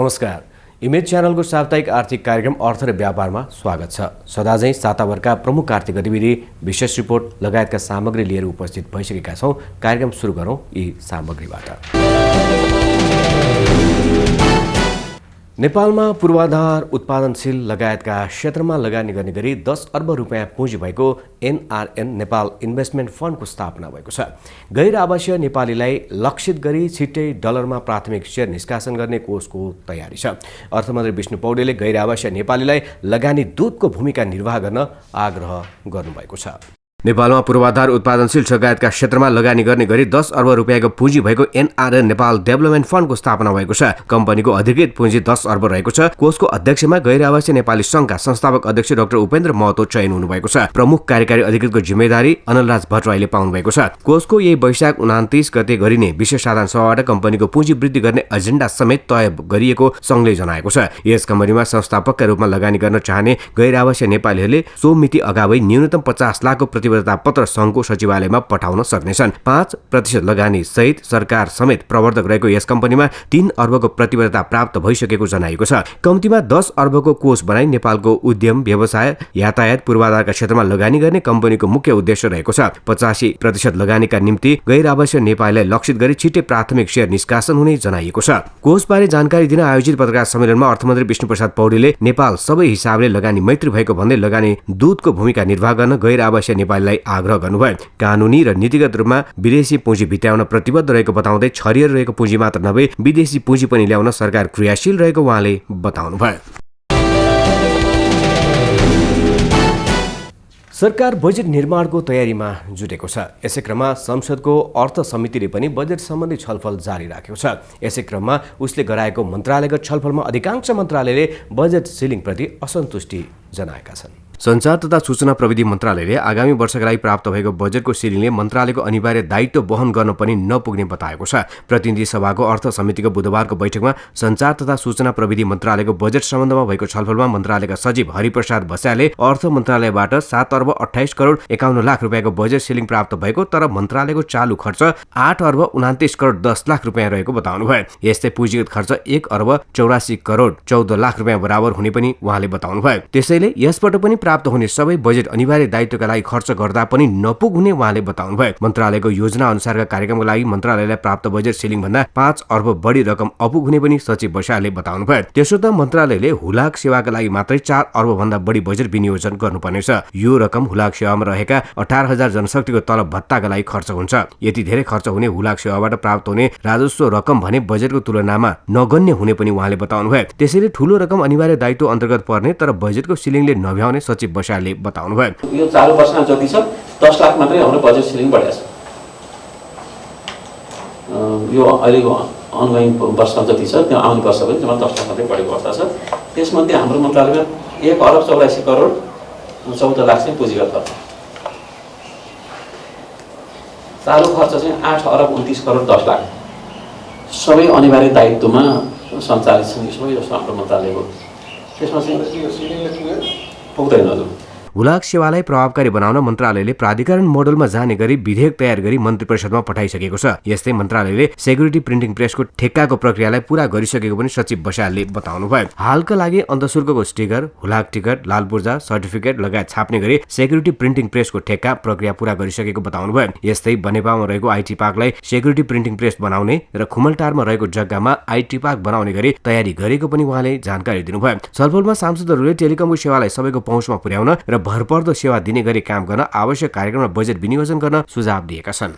नमस्कार। इमेज च्यानलको साप्ताहिक आर्थिक कार्यक्रम अर्थ र व्यापारमा स्वागत छ। सदाझैँ साताभरका प्रमुख आर्थिक गतिविधि, विशेष रिपोर्ट लगायतका सामग्री लिएर उपस्थित भइसकेका छौँ। कार्यक्रम सुरु गरौँ यी सामग्रीबाट। नेपालमा पूर्वाधार, उत्पादनशील लगायतका क्षेत्रमा लगानी गर्ने गरी 10 अर्ब रुपियाँ पुँजी भएको एनआरएन नेपाल इन्भेस्टमेन्ट फन्डको स्थापना भएको छ। गैर आवासीय नेपालीलाई लक्षित गरी छिट्टै डलरमा प्राथमिक सेयर निष्कासन गर्ने कोषको तयारी छ। अर्थमन्त्री विष्णु पौडेलले गैर आवासीय नेपालीलाई लगानी दूतको भूमिका निर्वाह गर्न आग्रह गर्नुभएको छ। नेपालमा पूर्वाधार, उत्पादनशील लगायतका क्षेत्रमा लगानी गर्ने गरी 10 अर्ब रुपियाँको पुँजी भएको एनआरएन नेपाल डेभलपमेन्ट फन्डको स्थापना भएको छ। कम्पनीको अधिकृत पुँजी 10 अर्ब रहेको छ। कोषको अध्यक्षमा गैर आवासीय नेपाली संघका संस्थापक अध्यक्ष डाक्टर उपेन्द्र महतो चयन हुनुभएको छ। प्रमुख कार्यकारी अधिकृतको जिम्मेदारी अनलराज भट्टराईले पाउनु भएको छ। कोषको यही वैशाख 29 गते गरिने विशेष साधारण सभाबाट कम्पनीको पुँजी वृद्धि गर्ने एजेन्डा समेत तय गरिएको संघले जनाएको छ। यस कम्पनीमा संस्थापकका रूपमा लगानी गर्न चाहने गैर आवासीय नेपालीहरूले सो मिति अगावै न्यूनतम 50 लाखको प्रतिबद्धता पत्र संघको सचिवालयमा पठाउन सक्नेछन्। 5% लगानी सहित सरकार समेत प्रवर्तक रहेको यस कम्पनीमा 3 अर्बको प्रतिबद्धता प्राप्त भइसकेको जनाएको छ। कम्तीमा 10 अर्बको कोष बनाई नेपालको उद्यम, व्यवसाय, यातायात, पूर्वाधारका क्षेत्रमा लगानी गर्ने कम्पनीको मुख्य उद्देश्य रहेको छ। 85% लगानीका निम्ति गैर आवासीय नेपालीलाई लक्षित गरी छिट्टै प्राथमिक शेयर निष्कासन हुने जनाइएको छ। कोषबारे जानकारी दिन आयोजित पत्रकार सम्मेलनमा अर्थमन्त्री विष्णुप्रसाद पौडेलले नेपाल सबै हिसाबले लगानी मैत्री भएको भन्दै लगानी दूतको भूमिका निर्वाह गर्न गैर आवासीय नेपालीलाई आग्रह गर्नुभयो। कानुनी र नीतिगत रूपमा विदेशी पुँजी भित्याउन प्रतिबद्ध रहेको बताउँदै छरिएर रहेको पुँजी मात्र नभई विदेशी पुँजी पनि ल्याउन सरकार क्रियाशील रहेको उहाँले बताउनुभयो। सरकार बजेट निर्माणको तयारीमा जुटेको छ। यसै क्रममा संसदको अर्थ समितिले पनि बजेट सम्बन्धी छलफल जारी राखेको छ। यसै क्रममा उसले गराएको मन्त्रालयगत छलफलमा अधिकांश मन्त्रालयले बजेट सिलिङप्रति असन्तुष्टि जनाएका छन्। सञ्चार तथा सूचना प्रविधि मन्त्रालयले आगामी वर्षका लागि प्राप्त भएको बजेटको सिलिङले मन्त्रालयको अनिवार्य दायित्व वहन गर्न पनि नपुग्ने बताएको छ। प्रतिनिधि सभाको अर्थ समितिको बुधबारको बैठकमा सञ्चार तथा सूचना प्रविधि मन्त्रालयको बजेट सम्बन्धमा भएको छलफलमा मन्त्रालयका सचिव हरिप्रसाद भस्यालले अर्थ मन्त्रालयबाट 7 अर्ब 28 करोड 51 लाख रुपियाँको बजेट सिलिङ प्राप्त भएको, तर मन्त्रालयको चालु खर्च 8 अर्ब 29 करोड 10 लाख रुपियाँ रहेको बताउनुभयो। यस्तै पुँजीगत खर्च 1 अर्ब 84 करोड 14 लाख रुपियाँ बराबर हुने पनि उहाँले बताउनुभयो। त्यसैले यसपटक पनि प्राप्त हुने सबै बजेट अनिवार्य दायित्वका लागि खर्च गर्दा पनि नपुग हुने उहाँले बताउनुभयो। मन्त्रालयको योजना अनुसारका कार्यक्रमका लागि मन्त्रालयलाई प्राप्त बजेट सिलिङ भन्दा 5 अर्ब बढी रकम अपुग हुने पनि सचिव बसालले बताउनुभयो। त्यसो त मन्त्रालयले हुलाक सेवाका लागि मात्रै 4 अर्ब भन्दा बढी बजेट विनियोजन गर्नुपर्नेछ। यो रकम हुलाक सेवामा रहेका 18,000 जनशक्तिको तलब भत्ताका लागि खर्च हुन्छ। यति धेरै खर्च हुने हुलाक सेवाबाट प्राप्त हुने राजस्व रकम भने बजेटको तुलनामा नगण्य हुने पनि उहाँले बताउनुभयो। त्यसैले ठूलो रकम अनिवार्य दायित्व अन्तर्गत पर्ने, तर बजेटको सिलिङले नभ्याउने सचिव बसालले बताउनुभयो। यो चालु वर्षमा जति छ 10 लाख मात्रै हाम्रो बजेट सिलिङ बढेको छ। यो अहिलेको अनगोइङ वर्ष जति छ त्यो आउने वर्ष पनि जम्मा 10 लाख मात्रै बढेको अवस्था छ। त्यसमध्ये हाम्रो मन्त्रालयमा 1 अर्ब 84 करोड 14 लाख चाहिँ पुँजीगत खर्च, चालु खर्च चाहिँ 8 अर्ब 29 करोड 10 लाख सबै अनिवार्य दायित्वमा सञ्चालित छन्। यो सबै जस्तो हाम्रो मन्त्रालयको त्यसमा चाहिँ पुग्दैन। हजुर, हुलाक सेवालाई प्रभावकारी बनाउन मन्त्रालयले प्राधिकरण मोडलमा जाने गरी विधेयक तयार गरी मन्त्री परिषदमा पठाइसकेको छ। यस्तै मन्त्रालयले सेक्युरिटी प्रिन्टिङ प्रेसको ठेक्काको प्रक्रियालाई पूरा गरिसकेको पनि सचिव बसालले बताउनुभयो। हालका लागि अन्तशुल्कको स्टिकर, हुलाक टिकट, लाल पूर्जा, सर्टिफिकेट लगायत छाप्ने गरी सेक्युरिटी प्रिन्टिङ प्रेसको ठेक्का प्रक्रिया पूरा गरिसकेको बताउनुभयो। यस्तै बनेपामा रहेको आइटी पार्कलाई सेक्युरिटी प्रिन्टिङ प्रेस बनाउने र खुमलटारमा रहेको जग्गामा आइटी पार्क बनाउने गरी तयारी गरेको पनि उहाँले जानकारी दिनुभयो। छलफलमा सांसदहरूले टेलिकमको सेवालाई सबैको पहुँचमा पुर्याउन र भरपर्दो सेवा दिने गरी काम गर्न आवश्यक कार्यक्रममा बजेट विनियोजन गर्न सुझाव दिएका छन्।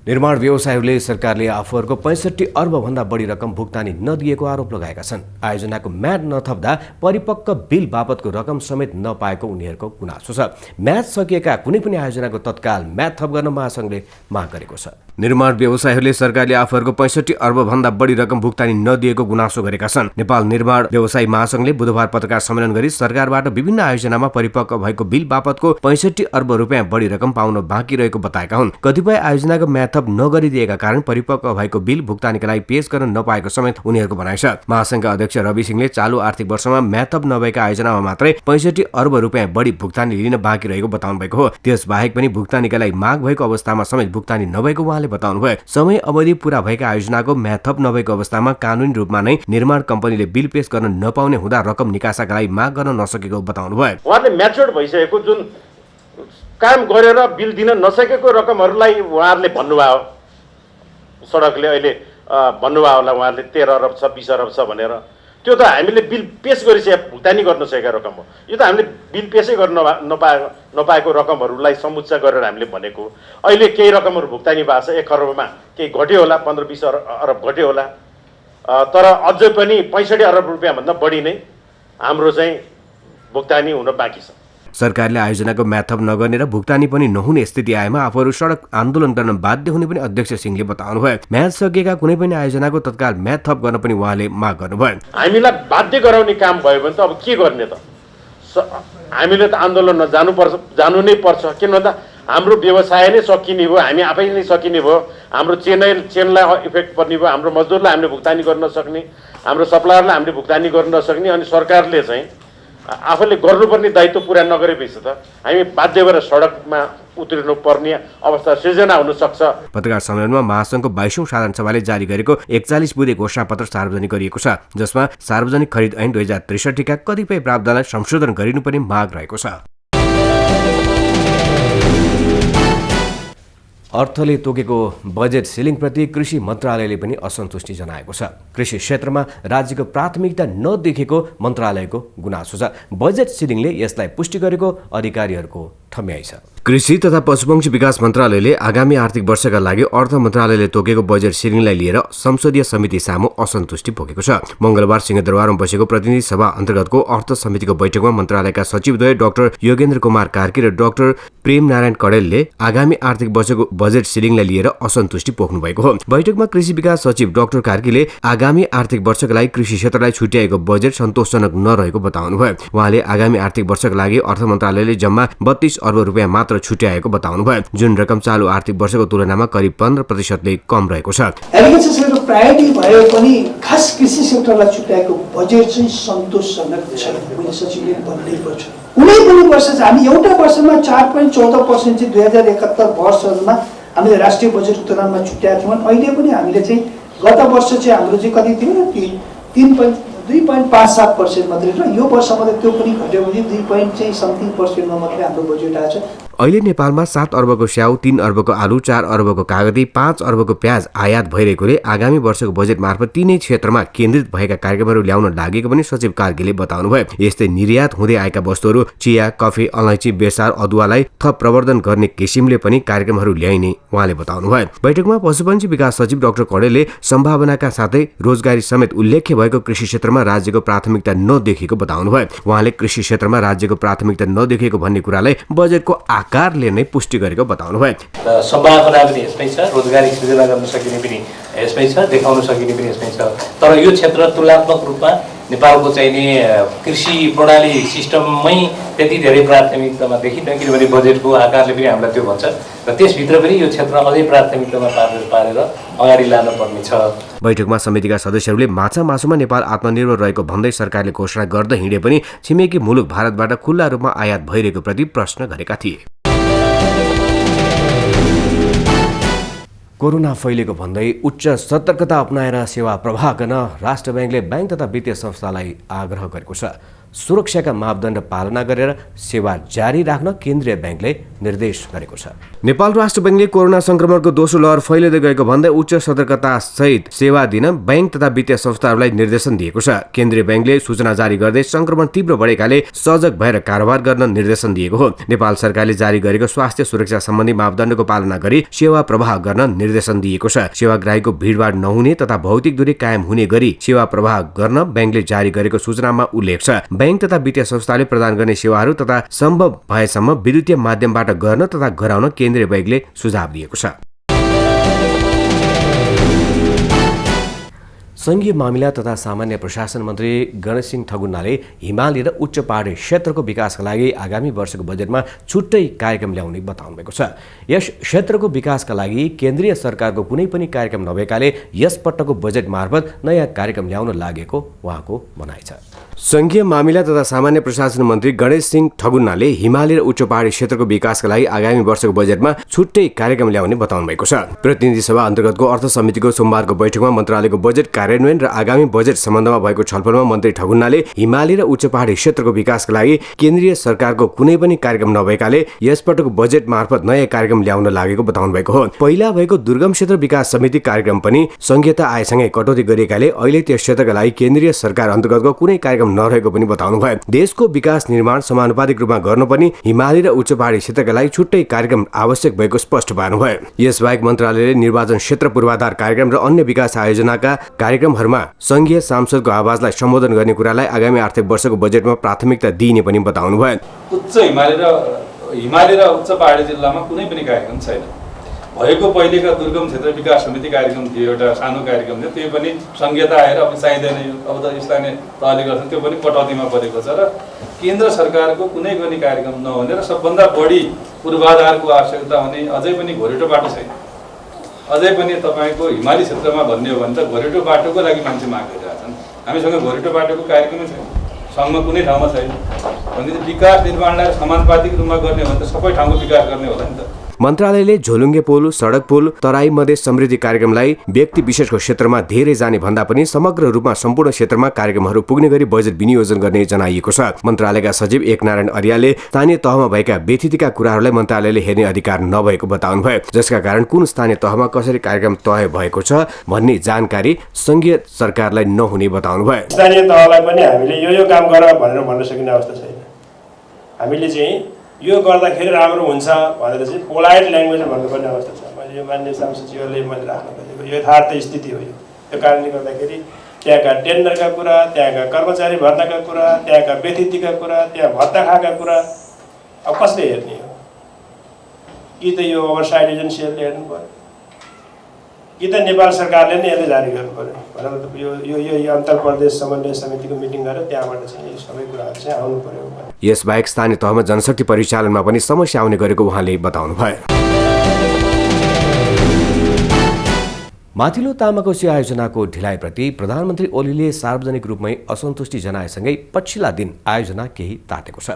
निर्माण व्यवसायीहरूले सरकारले आफूहरूको 65 अर्ब भन्दा बढी रकम भुक्तानी नदिएको आरोप लगाएका छन्। आयोजनाको म्याद नथप्दा परिपक्व बिल बापतको रकम समेत नपाएको उनीहरूको गुनासो छ। म्याद सकिएका कुनै पनि आयोजनाको तत्काल म्याद थप गर्न महासंघले माग गरेको छ। निर्माण व्यवसायीहरूले सरकारले आफूहरूको 65 अर्ब भन्दा बढी रकम भुक्तानी नदिएको गुनासो गरेका छन्। नेपाल निर्माण व्यवसायी महासंघले बुधबार पत्रकार सम्मेलन गरी सरकारबाट विभिन्न आयोजनामा परिपक्व भएको बिल बापतको 65 अर्ब रुपियाँ बढी रकम पाउन बाँकी रहेको बताएका हुन्। कतिपय आयोजनाको म्याद म्याथप नगरिदिएका कारण परिपक्व भएको बिल भुक्तानीका लागि पेश गर्न नपाएको समेत उनीहरूको भनाइ छ। महासंघका अध्यक्ष रवि सिंहले चालु आर्थिक वर्षमा म्याथप नभएका आयोजनामा मात्रै 65 अर्ब रुपियाँ बढी भुक्तानी लिन बाँकी रहेको बताउनु भएको हो। त्यसबाहेक पनि भुक्तानीका लागि माग भएको अवस्थामा समेत भुक्तानी नभएको उहाँले बताउनुभयो। समय अवधि पूरा भएका आयोजनाको म्याथप नभएको अवस्थामा कानुनी रूपमा नै निर्माण कम्पनीले बिल पेश गर्न नपाउने हुँदा रकम निकासाका लागि माग गर्न नसकेको बताउनुभयो। उहाँले म्याच्योर्ड भइसकेको जुन काम गरेर बिल दिन नसकेको रकमहरूलाई उहाँहरूले भन्नुभयो, सडकले अहिले भन्नुभयो होला उहाँहरूले 13 अरब छ 20 अरब छ भनेर। त्यो त हामीले बिल पेश गरिसके भुक्तानी गर्न सकेका रकम हो। यो त हामीले बिल पेशै गर्न नपाएको रकमहरूलाई समुच्च गरेर हामीले भनेको। अहिले केही रकमहरू भुक्तानी भएको छ 1 खरबमा, केही घट्यो होला 15-20 अरब घट्यो होला, तर अझै पनि 65 अरब रुपियाँभन्दा बढी नै हाम्रो चाहिँ भुक्तानी हुन बाँकी छ। सरकारले आयोजनाको म्याथप नगर्ने र भुक्तानी पनि नहुने स्थिति आएमा आफूहरू सडक आन्दोलन गर्न बाध्य हुने पनि अध्यक्ष सिंहले बताउनुभयो। म्याच सकिएका कुनै पनि आयोजनाको तत्काल म्याथप गर्न पनि उहाँले माग गर्नुभयो। हामीलाई बाध्य गराउने काम भयो भने त अब के गर्ने त? हामीले त आन्दोलनमा जानु नै पर्छ। किन भन्दा हाम्रो व्यवसाय नै सकिने भयो, हामी आफै नै सकिने भयो, हाम्रो चेनलाई इफेक्ट पर्ने भयो, हाम्रो मजदुरलाई हामीले भुक्तानी गर्न सक्ने, हाम्रो सप्लायरलाई हामीले भुक्तानी गर्न नसक्ने, अनि सरकारले चाहिँ आफूले गर्नुपर्ने दायित्व पुरा नगरेपछि त हामी बाध्य भएर सडकमा उत्रिनु पर्ने अवस्था सृजना हुन सक्छ। पत्रकार सम्मेलनमा महासंघको 22औं साधारण सभाले जारी गरेको 41 बुँदे घोषणापत्र सार्वजनिक गरिएको छ, जसमा सार्वजनिक खरिद ऐन 2063 का कतिपय प्रावधानलाई संशोधन गरिनुपर्ने माग रहेको छ। अर्थले तोकेको बजेट सिलिङप्रति कृषि मन्त्रालयले पनि असन्तुष्टि जनाएको छ। कृषि क्षेत्रमा राज्यको प्राथमिकता नदेखेको मन्त्रालयको गुनासो छ। बजेट सिलिङले यसलाई पुष्टि गरेको अधिकारीहरूको ठम्याइ छ। कृषि तथा पशुपक्षी विकास मन्त्रालयले आगामी आर्थिक वर्षका लागि अर्थ मन्त्रालयले तोकेको बजेट सिलिङलाई लिएर संसदीय समिति सामु असन्तुष्टि पोखेको छ। मंगलबार सिंहदरबारमा बसेको प्रतिनिधि सभा अन्तर्गतको अर्थ समितिको बैठकमा मन्त्रालयका सचिवद्वय डाक्टर योगेन्द्र कुमार कार्की र डाक्टर प्रेम नारायण कडेलले आगामी आर्थिक वर्षको बजेट सिलिङलाई लिएर असन्तुष्टि पोख्नु भएको हो। बैठकमा कृषि विकास सचिव डाक्टर कार्कीले आगामी आर्थिक वर्षका लागि कृषि क्षेत्रलाई छुट्याएको बजेट सन्तोषजनक नरहेको बताउनुभयो। उहाँले आगामी आर्थिक वर्षका लागि अर्थ मन्त्रालयले जम्मा 32 अर्ब रुपियाँ मात्र छुट्याएको बताउनुभयो, जुन रकम चालु आर्थिक वर्षको तुलनामा करिब 15% कम रहेको छ। एग्रिकल्चर सेक्टर प्रायोरिटी भए पनि खास कृषि सेक्टरलाई छुट्याएको बजेट चाहिँ सन्तोषजनक छैन। मैले सचिवले भन्नै पर्छ। कुनै पनि वर्ष चाहिँ हामी एउटा वर्षमा 4.14% चाहिँ 2071 वर्षमा हामीले राष्ट्रिय बजेटको तुलनामा छुट्याएको थियौँ। अहिले पनि हामीले चाहिँ गत वर्ष चाहिँ हाम्रो चाहिँ कति थियो 2.57% मात्रै र यो वर्ष मात्रै त्यो पनि घट्यो भने 2.something% मात्रै हाम्रो बजेट आएको छ। अहिले नेपालमा 7 अर्बको स्याउ, 3 अर्बको आलु, 4 अर्बको कागती, 5 अर्बको प्याज आयात भइरहेकोले आगामी वर्षको बजेट मार्फत तीनै क्षेत्रमा केन्द्रित भएका कार्यक्रमहरू ल्याउन लागेको पनि सचिव कार्कीले बताउनुभयो। यस्तै निर्यात हुँदै आएका वस्तुहरू चिया, कफी, अलैँची, बेसार, अदुवालाई थप प्रवर्धन गर्ने किसिमले पनि कार्यक्रमहरू ल्याइने उहाँले बताउनुभयो। बैठकमा पशुपक्षी विकास सचिव डाक्टर कडेलले सम्भावनाका साथै रोजगारी समेत उल्लेख्य भएको कृषि क्षेत्रमा राज्यको प्राथमिकता नदेखिएको बताउनुभयो। उहाँले कृषि क्षेत्रमा राज्यको प्राथमिकता नदेखिएको भन्ने कुरालाई बजेटको आकारले नै पुष्टि गरेको बताउनुभयो। सम्भावना पनि यसमै छ, रोजगारी सृजना गर्न सकिने पनि यसमै छ, देखाउन सकिने पनि यसमै छ। तर यो क्षेत्र तुलनात्मक रूपमा नेपालको चाहिने कृषि प्रणाली सिस्टममै त्यति धेरै प्राथमिकतामा देखिन्न, किनभने बजेटको आकारले पनि हामीलाई त्यो भन्छ र त्यसभित्र पनि यो क्षेत्र अझै प्राथमिकतामा पारेर अगाडि लान पर्ने छ। बैठकमा समितिका सदस्यहरूले माछा मासुमा नेपाल आत्मनिर्भर रहेको भन्दै सरकारले घोषणा गर्दै हिँडे पनि छिमेकी मुलुक भारतबाट खुल्ला रूपमा आयात भइरहेको प्रति प्रश्न गरेका थिए। कोरोना फैलेको भन्दै उच्च सतर्कता अपनाएर सेवा प्रवाह गर्न राष्ट्र ब्याङ्कले ब्याङ्क तथा वित्तीय संस्थालाई आग्रह गरेको छ। सुरक्षाका मापदण्ड पालना गरेर सेवा जारी राख्न केन्द्रीय ब्याङ्कले निर्देश गरेको छ। नेपाल राष्ट्र ब्याङ्कले कोरोना संक्रमणको दोस्रो लहर फैलिँदै गएको भन्दै उच्च सतर्कता सहित सेवा दिन ब्याङ्क तथा वित्तीय संस्थाहरूलाई निर्देशन दिएको छ। केन्द्रीय ब्याङ्कले सूचना जारी गर्दै संक्रमण तीव्र बढेकाले सजग भएर कारोबार गर्न निर्देशन दिएको हो। नेपाल सरकारले जारी गरेको स्वास्थ्य सुरक्षा सम्बन्धी मापदण्डको पालना गरी सेवा प्रवाह गर्न निर्देशन दिएको छ। सेवाग्राहीको भिडभाड नहुने तथा भौतिक दूरी कायम हुने गरी सेवा प्रवाह गर्न ब्याङ्कले जारी गरेको सूचनामा उल्लेख छ। ब्याङ्क तथा वित्तीय संस्थाले प्रदान गर्ने सेवाहरू तथा सम्भव भएसम्म विद्युतीय माध्यमबाट गर्न तथा गराउन केन्द्रीय ब्याङ्कले सुझाव दिएको छ। संघीय मामिला तथा सामान्य प्रशासन मन्त्री गणेश सिंह ठगुन्नाले हिमाली र उच्च पहाडी क्षेत्रको विकासका लागि आगामी वर्षको बजेटमा छुट्टै कार्यक्रम ल्याउने बताउनु भएको छ। यस क्षेत्रको विकासका लागि केन्द्रीय सरकारको कुनै पनि कार्यक्रम नभएकाले यस पटकको बजेट मार्फत नयाँ कार्यक्रम ल्याउन लागेको उहाँको भनाइ छ। संघीय मामिला तथा सामान्य प्रशासन मन्त्री गणेश सिंह ठगुन्नाले हिमाली र उच्च पहाडी क्षेत्रको विकासका लागि आगामी वर्षको बजेटमा छुट्टै कार्यक्रम ल्याउने बताउनु भएको छ। प्रतिनिधि सभा अन्तर्गतको अर्थ समितिको सोमबारको बैठकमा मन्त्रालयको बजेट कार्यान्वयन र आगामी बजेट सम्बन्धमा भएको छलफलमा मन्त्री ठगुन्नाले हिमाली र उच्च पहाडी क्षेत्रको विकासका लागि केन्द्रीय सरकारको कुनै पनि कार्यक्रम नभएकाले यसपटकको बजेट मार्फत नयाँ कार्यक्रम ल्याउन लागेको बताउनु भएको हो। पहिला भएको दुर्गम क्षेत्र विकास समिति कार्यक्रम पनि संघीयता आएसँगै कटौती गरिएकाले अहिले त्यस क्षेत्रका लागि केन्द्रीय सरकार अन्तर्गतको कुनै कार्यक्रम नरहेको पनि बताउनु भयो। देशको विकास निर्माण समानुपातिक रूपमा गर्नुपर्ने हिमाली र उच्च पहाडी क्षेत्रका लागि छुट्टै कार्यक्रम आवश्यक भएको स्पष्ट पार्नुभयो। यसबाहेक मन्त्रालयले निर्वाचन क्षेत्र पूर्वाधार कार्यक्रम र अन्य विकास आयोजनाका कार्यक्रमहरूमा संघीय सांसदको आवाजलाई सम्बोधन गर्ने कुरालाई आगामी आर्थिक वर्षको बजेटमा प्राथमिकता दिइने पनि बताउनु भयो। उच्च हिमाली र उच्च पहाडी जिल्लामा कुनै पनि कार्यक्रम छैन। भएको पहिलेका दुर्गम क्षेत्र विकास समिति कार्यक्रम थियो, एउटा सानो कार्यक्रम थियो, त्यो पनि संघीयता आएर अब चाहिँदैन, अब त स्थानीय तहले गर्छन्, त्यो पनि कटौतीमा परेको छ। र केन्द्र सरकारको कुनै पनि कार्यक्रम नहुने र सबभन्दा बढी पूर्वाधारको आवश्यकता हुने अझै पनि घोरेटो बाटो छैन। अझै पनि तपाईँको हिमाली क्षेत्रमा भन्ने हो भने त घोरेटो बाटोको लागि मान्छे माग गरिरहेछन्। हामीसँग घोरेटो बाटोको कार्यक्रमै छैन, सङ्घमा कुनै ठाउँमा छैन। भनेपछि विकास निर्माणलाई समानुपातिक रूपमा गर्ने हो भने त सबै ठाउँको विकास गर्ने होला नि त। मन्त्रालयले झोलुङ्गे पुल, सडक पुल, तराई मधेस समृद्धि कार्यक्रमलाई व्यक्ति विशेषको क्षेत्रमा धेरै जाने भन्दा पनि समग्र रूपमा सम्पूर्ण क्षेत्रमा कार्यक्रमहरू पुग्ने गरी बजेट विनियोजन गर्ने जनाइएको छ। मन्त्रालयका सचिव एकनारायण अर्यालले स्थानीय तहमा भएका व्यतिथिका कुराहरूलाई मन्त्रालयले हेर्ने अधिकार नभएको बताउनुभयो, जसका कारण कुन स्थानीय तहमा कसरी कार्यक्रम तय भएको छ भन्ने जानकारी संघीय सरकारलाई नहुने बताउनुभयो। स्थानीय तहलाई पनि हामीले यो काम गर भनेर भन्न सकिने अवस्था छैन। हामीले चाहिँ यो गर्दाखेरि राम्रो हुन्छ भनेर चाहिँ पोलाइट ल्याङ्ग्वेजमा भन्नुपर्ने अवस्था छ। मैले यो मान्य सांसदज्यूहरूले मैले राख्न खोजेको यथार्थ स्थिति हो। यो कारणले गर्दाखेरि त्यहाँका टेन्डरका कुरा, त्यहाँका कर्मचारी भर्नाका कुरा, त्यहाँका व्यतिथिका कुरा, त्यहाँ भत्ता खाएका कुरा अब कसले हेर्ने हो? कि त यो ओभरसाइट एजेन्सीहरूले हेर्नु पर्यो, कि त नेपाल सरकारले नै यसले जारी गर्नु पर्यो भनेर यो अन्तर प्रदेश समन्वय समितिको मिटिङ गरेर त्यहाँबाट चाहिँ यो सबै कुराहरू चाहिँ आउनु पर्यो। यसबाहेक स्थानीय तहमा जनशक्ति परिचालनमा पनि समस्या आउने गरेको उहाँले बताउनुभयो। माथिल्लो तामाकोशी आयोजनाको ढिलाइप्रति प्रधानमन्त्री ओलीले सार्वजनिक रूपमै असन्तुष्टि जनाएसँगै पछिल्ला दिन आयोजना केही तातेको छ।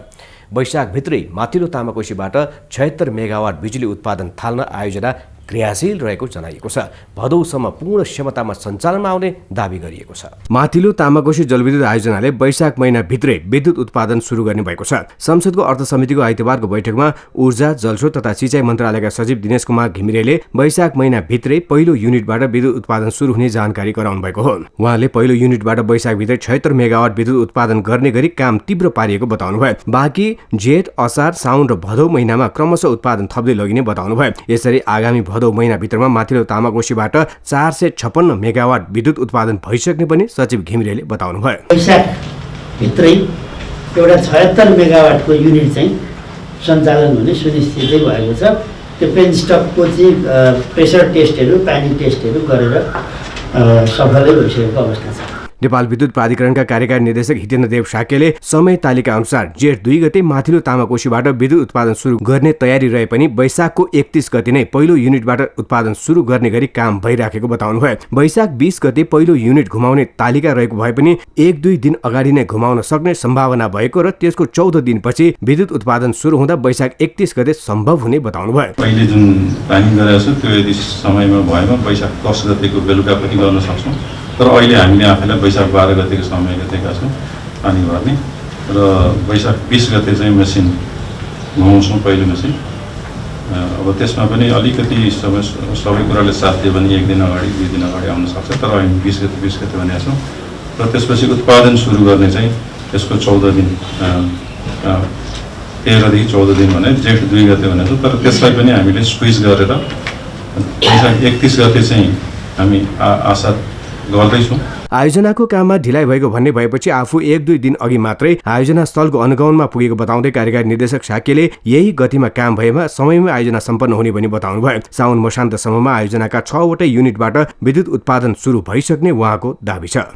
वैशाखभित्रै माथिल्लो तामाकोशीबाट 76 मेगावाट बिजुली उत्पादन थाल्न आयोजना क्रियाशील रहेको जनाइएको छ। भदौसम्म पूर्ण क्षमतामा सञ्चालनमा आउने दावी गरिएको छ। माथिल्लो तामाकोशी जलविद्युत आयोजनाले वैशाख महिनाभित्रै विद्युत उत्पादन सुरु गर्ने भएको छ। संसदको अर्थ समितिको आइतबारको बैठकमा ऊर्जा, जलस्रोत तथा सिँचाइ मन्त्रालयका सचिव दिनेश कुमार घिमिरेले वैशाख महिनाभित्रै पहिलो युनिटबाट विद्युत उत्पादन सुरु हुने जानकारी गराउनु भएको हो। उहाँले पहिलो युनिटबाट वैशाखभित्रै 76 मेगावाट विद्युत उत्पादन गर्ने गरी काम तीव्र पारिएको बताउनुभयो। बाँकी जेठ, असार, साउन र भदौ महिनामा क्रमशः उत्पादन थप्दै लगिने बताउनुभयो। यसरी आगामी भदौ महिनाभित्रमा माथिल्लो तामाकोशीबाट 456 मेगावाट विद्युत उत्पादन भइसक्ने पनि सचिव घिमिरेले बताउनुभयो। वैशाखभित्रै एउटा 76 मेगावाटको युनिट चाहिँ सञ्चालन हुने सुनिश्चितै भएको छ। त्यो पेनस्टकको चाहिँ प्रेसर टेस्टहरू, पानी टेस्टहरू गरेर सफलै भइसकेको अवस्था छ। नेपाल विद्युत प्राधिकरणका कार्यकारी निर्देशक हितेन्द्र देव साक्यले समय तालिका अनुसार जेठ 2 गते माथिल्लो तामाकोशीबाट विद्युत उत्पादन सुरु गर्ने तयारी रहे पनि वैशाखको 31 गते नै पहिलो युनिटबाट उत्पादन सुरु गर्ने गरी काम भइराखेको बताउनुभयो। वैशाख 20 गते पहिलो युनिट घुमाउने तालिका रहेको भए पनि 1-2 दिन अगाडि नै घुमाउन सक्ने सम्भावना भएको र त्यसको 14 दिनपछि विद्युत उत्पादन सुरु हुँदा वैशाख 31 गते सम्भव हुने बताउनुभयो। अहिले जुन प्लानिङ गरेको छ त्यो यदि समयमा भएमा वैशाख 10 गतेको बेलुका पनि गर्न सक्छौँ। तर अहिले हामीले आफैलाई वैशाख 12 गतेको समय दिएका छौँ पानी भर्ने र वैशाख 20 गते चाहिँ मेसिन घुमाउँछौँ पहिलो मेसिन। अब त्यसमा पनि अलिकति सबै कुराले साथ दियो भने 1 दिन अगाडि 2 दिन अगाडि आउन सक्छ। तर हामी 20 गते भनेका छौँ र त्यसपछि उत्पादन सुरु गर्ने चाहिँ त्यसको 14 दिन 13 देखि 14 दिन भने जेठ 2 गते भनेको छौँ। तर त्यसलाई पनि हामीले स्क्विज गरेर वैशाख 31 गते चाहिँ हामी आशा गर्दैछौँ। आयोजनाको काममा ढिलाइ भएको भन्ने भएपछि आफू 1-2 दिन अघि मात्रै आयोजना स्थलको अनुगमनमा पुगेको बताउँदै कार्यकारी निर्देशक शाक्यले यही गतिमा काम भएमा समयमै आयोजना सम्पन्न हुने भनी बताउनुभयो। साउन मसान्तसम्ममा आयोजनाका 6 वटै युनिटबाट विद्युत उत्पादन सुरु भइसक्ने उहाँको दाबी छ।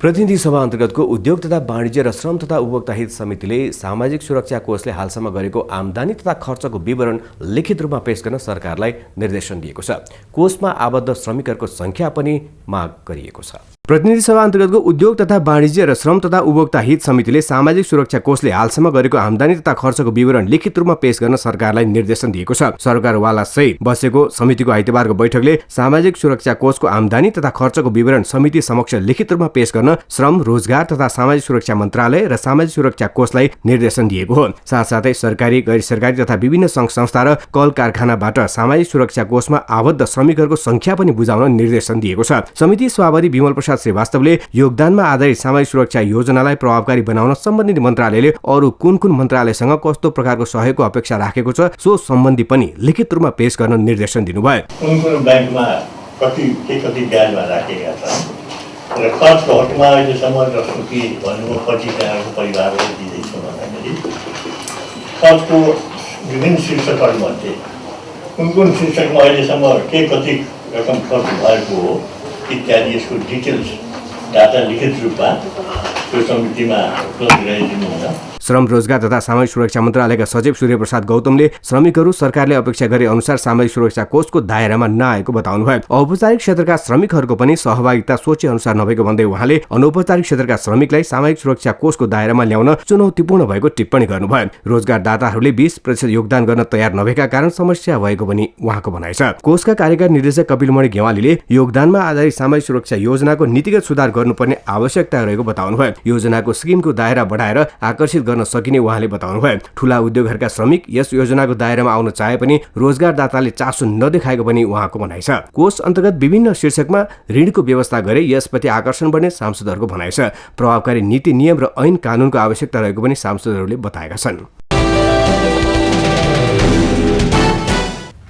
प्रतिनिधि सभा अन्तर्गतको उद्योग तथा वाणिज्य र श्रम तथा उपभोक्ता हित समितिले सामाजिक सुरक्षा कोषले हालसम्म गरेको आम्दानी तथा खर्चको विवरण लिखित रूपमा पेश गर्न सरकारलाई निर्देशन दिएको छ। कोषमा आबद्ध श्रमिकहरूको संख्या पनि माग गरिएको छ। प्रतिनिधि सभा अन्तर्गतको उद्योग तथा वाणिज्य र श्रम तथा उपभोक्ता हित समितिले सामाजिक सुरक्षा कोषले हालसम्म गरेको आम्दानी तथा खर्चको विवरण लिखित रूपमा पेश गर्न सरकारलाई निर्देशन दिएको छ। सरकारवाला सहित बसेको समितिको आइतबारको बैठकले सामाजिक सुरक्षा कोषको आम्दानी तथा खर्चको विवरण समिति समक्ष लिखित रूपमा पेश गर्न श्रम, रोजगार तथा सामाजिक सुरक्षा मन्त्रालय र सामाजिक सुरक्षा कोषलाई निर्देशन दिएको हो। साथसाथै सरकारी, गैर सरकारी तथा विभिन्न सङ्घ संस्था र कल कारखानाबाट सामाजिक सुरक्षा कोषमा आबद्ध श्रमिकहरूको संख्या पनि बुझाउन निर्देशन दिएको छ। समिति सभापति विमल प्रसाद श्रीवास्तवले योगदानमा आधारित सामाजिक सुरक्षा योजनालाई प्रभावकारी बनाउन सम्बन्धित मन्त्रालयले अरू कुन मन्त्रालयसँग कस्तो प्रकारको सहयोगको अपेक्षा राखेको छ सो सम्बन्धी पनि लिखित रूपमा पेश गर्न निर्देशन दिनुभयो। कुन ब्याङ्कमा कति ब्याजमा राखेका छन् र खर्चको हकमा अहिलेसम्म जस्तो कि भन्नुभयो 25जनाको परिवारलाई दिँदैछौँ भन्दाखेरि खर्चको विभिन्न शीर्षकहरूमध्ये कुन शीर्षकमा अहिलेसम्म कति रकम खर्च भएको हो इत्यादि यसको डिटेल्स डाटा लिखित रूपमा त्यो समितिमा उपलब्ध गराइदिनु हुन। श्रम, रोजगार तथा सामाजिक सुरक्षा मन्त्रालयका सचिव सूर्यप्रसाद गौतमले श्रमिकहरू सरकारले अपेक्षा गरे अनुसार सामाजिक सुरक्षा कोषको दायरामा नआएको बताउनुभयो। औपचारिक क्षेत्रका श्रमिकहरूको पनि सहभागिता सोचे अनुसार नभएको भन्दै उहाँले अनौपचारिक क्षेत्रका श्रमिकलाई सामाजिक सुरक्षा कोषको दायरामा ल्याउन चुनौतीपूर्ण भएको टिप्पणी गर्नुभयो। रोजगारदाताहरूले 20% योगदान गर्न तयार नभएका कारण समस्या भएको पनि उहाँको भनाइ छ। कोषका कार्यकारी निर्देशक कपिलमणि गेवालीले योगदानमा आधारित सामाजिक सुरक्षा योजनाको नीतिगत सुधार गर्नुपर्ने आवश्यकता रहेको बताउनुभयो। योजनाको स्किमको दायरा बढाएर आकर्षित गर्न सकिने उहाँले बताउनुभयो। ठूला उद्योगहरूका श्रमिक यस योजनाको दायरामा आउन चाहे पनि रोजगारदाताले चासो नदेखाएको पनि उहाँको भनाइ छ। कोष अन्तर्गत विभिन्न शीर्षकमा ऋणको व्यवस्था गरे यसप्रति आकर्षण बढ्ने सांसदहरूको भनाइ छ। प्रभावकारी नीति, नियम र ऐन कानूनको आवश्यकता रहेको पनि सांसदहरूले बताएका छन्।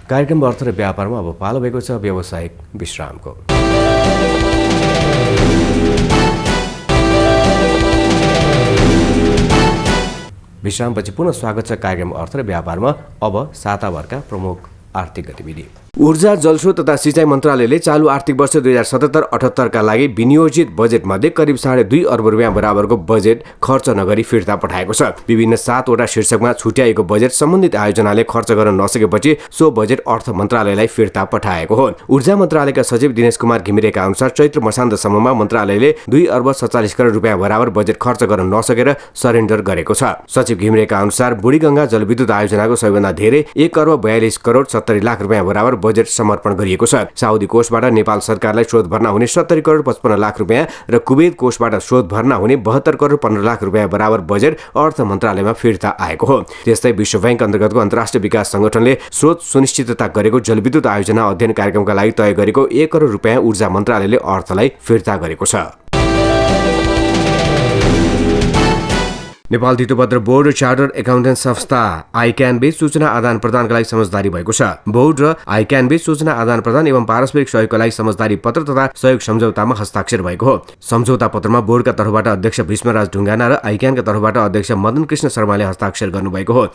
कार्यक्रम अर्थ र व्यापारमा अब पालो भएको छ व्यावसायिक विश्रामको। विश्रामपछि पुनः स्वागत छ कार्यक्रम अर्थ र व्यापारमा। अब साताभरका प्रमुख आर्थिक गतिविधि। ऊर्जा, जलस्रोत तथा सिँचाइ मन्त्रालयले चालु आर्थिक वर्ष 2077-78 का लागि विनियोजित बजेटमध्ये करिब 2.5 अर्ब रुपियाँ बराबरको बजेट खर्च नगरी फिर्ता पठाएको छ। विभिन्न 7 वटा शीर्षकमा छुट्याएको बजेट सम्बन्धित आयोजनाले खर्च गर्न नसकेपछि सो बजेट अर्थ मन्त्रालयलाई फिर्ता पठाएको हो। ऊर्जा मन्त्रालयका सचिव दिनेश कुमार घिमिरेका अनुसार चैत्र मसान्तसम्ममा मन्त्रालयले 2 अर्ब 47 करोड रुपियाँ बराबर बजेट खर्च गर्न नसकेर सरेन्डर गरेको छ। सचिव घिमिरेका अनुसार बुढीगङ्गा जलविद्युत आयोजनाको सबैभन्दा धेरै 1 अर्ब 42 करोड 70 लाख रुपियाँ बराबर बजेट समर्पण गरिएको छ। साउदी कोषबाट नेपाल सरकारलाई स्रोत भर्ना हुने 70 करोड 55 लाख रुपियाँ र कुवेत कोषबाट स्रोत भर्ना हुने 72 करोड 15 लाख रुपियाँ बराबर बजेट अर्थ मन्त्रालयमा फिर्ता आएको हो। त्यस्तै विश्व बैंक अन्तर्गतको अन्तर्राष्ट्रिय विकास संगठनले स्रोत सुनिश्चितता गरेको जलविद्युत आयोजना अध्ययन कार्यक्रमका लागि तय गरेको 1 करोड रुपियाँ ऊर्जा मन्त्रालयले अर्थलाई फिर्ता गरेको छ। नेपाल धितोपत्र बोर्ड र चार्टर्ड एकाउन्टेन्ट संस्था आइक्यान बीच सूचना आदान प्रदानका लागि समझदारी भएको छ। बोर्ड र आइक्यान बीच सूचना आदान प्रदान एवं पारस्परिक सहयोगका लागि समझदारी पत्र तथा सहयोग सम्झौतामा हस्ताक्षर भएको हो। सम्झौता पत्रमा बोर्डका तर्फबाट अध्यक्ष भीष्मराज ढुङ्गाना र आइक्यानका तर्फबाट अध्यक्ष मदन कृष्ण शर्माले हस्ताक्षर गर्नुभएको हो।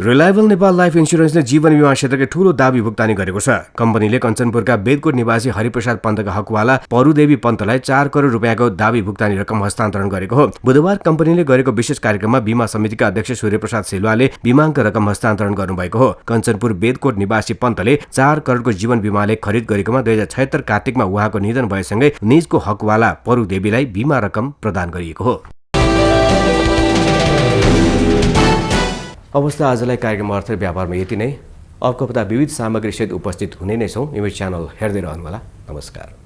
रिलायबल नेपाल लाइफ इन्स्योरेन्सले जीवन बीमा क्षेत्रकै ठूलो दाबी भुक्तानी गरेको छ। कम्पनीले कञ्चनपुरका बेदकोट निवासी हरिप्रसाद पन्तका हकवाला परुदेवी पन्तलाई 4 करोड रुपियाँको दाबी भुक्तानी रकम हस्तान्तरण गरेको हो। बुधबार कम्पनीले गरेको विशेष कार्यक्रममा बीमा समितिका अध्यक्ष सूर्यप्रसाद सेलवाले बीमाङ्क रकम हस्तान्तरण गर्नुभएको हो। कञ्चनपुर बेदकोट निवासी पन्तले 4 करोडको जीवन बीमाले खरिद गरेकोमा 2076 कार्तिकमा उहाँको निधन भएसँगै निजको हकवाला परुदेवीलाई बीमा रकम प्रदान गरिएको हो। अवस्था आजलाई कार्यक्रम अर्थ व्यापारमा यति नै। अर्को हप्ता विविध सामग्री सहित उपस्थित हुने नै छौँ। इमेज च्यानल हेर्दै रहनुहोला। नमस्कार।